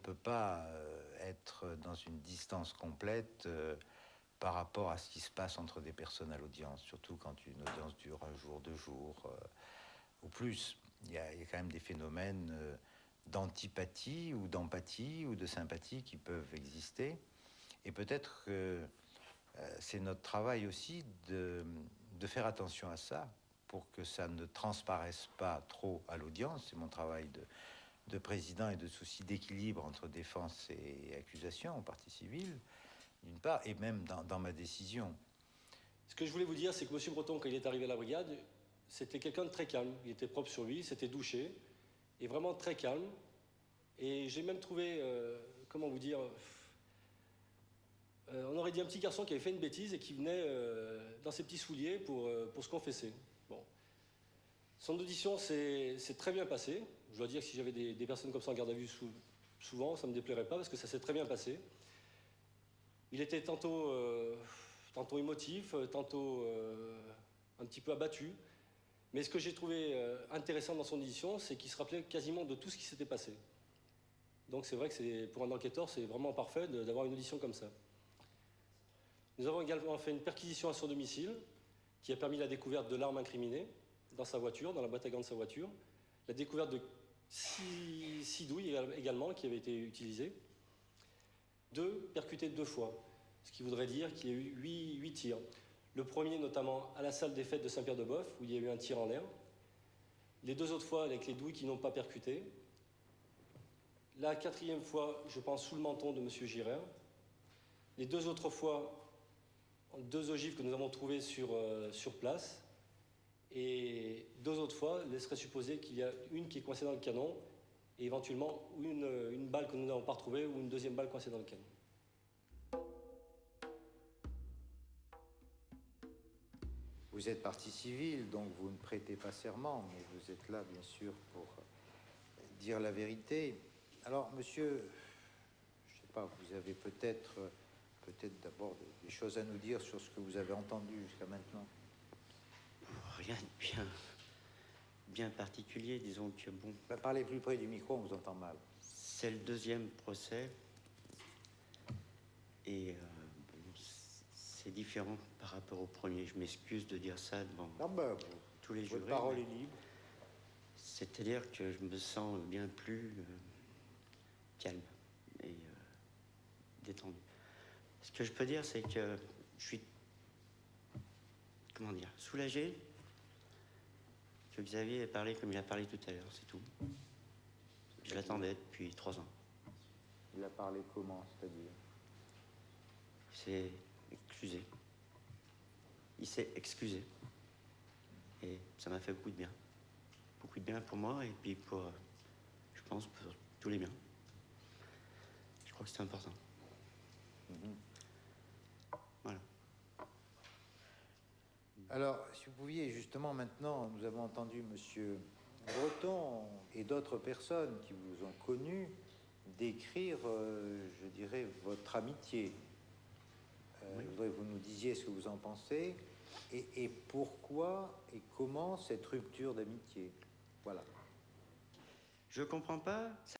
peut pas être dans une distance complète par rapport à ce qui se passe entre des personnes à l'audience, surtout quand une audience dure un jour, 2 jours ou plus. Il y a quand même des phénomènes d'antipathie ou d'empathie ou de sympathie qui peuvent exister. Et peut-être que c'est notre travail aussi de faire attention à ça pour que ça ne transparaisse pas trop à l'audience. C'est mon travail de président et de souci d'équilibre entre défense et accusation en partie civile, d'une part, et même dans ma décision. Ce que je voulais vous dire, c'est que M. Breton, quand il est arrivé à la brigade, c'était quelqu'un de très calme. Il était propre sur lui, s'était douché, et vraiment très calme. Et j'ai même trouvé, comment vous dire, on aurait dit un petit garçon qui avait fait une bêtise et qui venait dans ses petits souliers pour se confesser. Bon. Son audition s'est très bien passée. Je dois dire que si j'avais des personnes comme ça en garde à vue souvent, ça ne me déplairait pas parce que ça s'est très bien passé. Il était tantôt émotif, tantôt un petit peu abattu. Mais ce que j'ai trouvé intéressant dans son audition, c'est qu'il se rappelait quasiment de tout ce qui s'était passé. Donc c'est vrai que pour un enquêteur, c'est vraiment parfait d'avoir une audition comme ça. Nous avons également fait une perquisition à son domicile qui a permis la découverte de l'arme incriminée dans sa voiture, dans la boîte à gants de sa voiture, la découverte de 6 douilles également qui avaient été utilisées, 2 percutées 2 fois, ce qui voudrait dire qu'il y a eu 8 tirs. Le premier notamment à la salle des fêtes de Saint-Pierre-de-Boeuf, où il y a eu un tir en l'air. Les 2 autres fois avec les douilles qui n'ont pas percuté. La 4e fois, je pense, sous le menton de M. Girard. Les 2 autres fois, 2 ogives que nous avons trouvées sur place. Et 2 autres fois, laisserait supposer qu'il y a une qui est coincée dans le canon et éventuellement une balle que nous n'avons pas retrouvée ou une 2e balle coincée dans le canon. Vous êtes partie civile, donc vous ne prêtez pas serment, mais vous êtes là, bien sûr, pour dire la vérité. Alors, monsieur, je ne sais pas, vous avez peut-être d'abord des choses à nous dire sur ce que vous avez entendu jusqu'à maintenant. Rien de bien particulier, disons que bon... Parlez plus près du micro, on vous entend mal. C'est le 2e procès, et bon, c'est différent par rapport au premier. Je m'excuse de dire ça devant tous les jurés. Votre parole est libre. C'est-à-dire que je me sens bien plus calme et détendu. Ce que je peux dire, c'est que je suis, comment dire, soulagé que Xavier ait parlé comme il a parlé tout à l'heure, c'est tout. Je l'attendais depuis 3 ans. Il a parlé comment, c'est-à-dire? Il s'est excusé. Il s'est excusé. Et ça m'a fait beaucoup de bien. Beaucoup de bien pour moi et puis pour, je pense, pour tous les biens. Je crois que c'est important. Voilà. Alors, si vous pouviez, justement, maintenant, nous avons entendu monsieur Breton et d'autres personnes qui vous ont connu décrire, je dirais, votre amitié. Oui. Je voudrais que vous nous disiez ce que vous en pensez et pourquoi et comment cette rupture d'amitié. Voilà. Je comprends pas.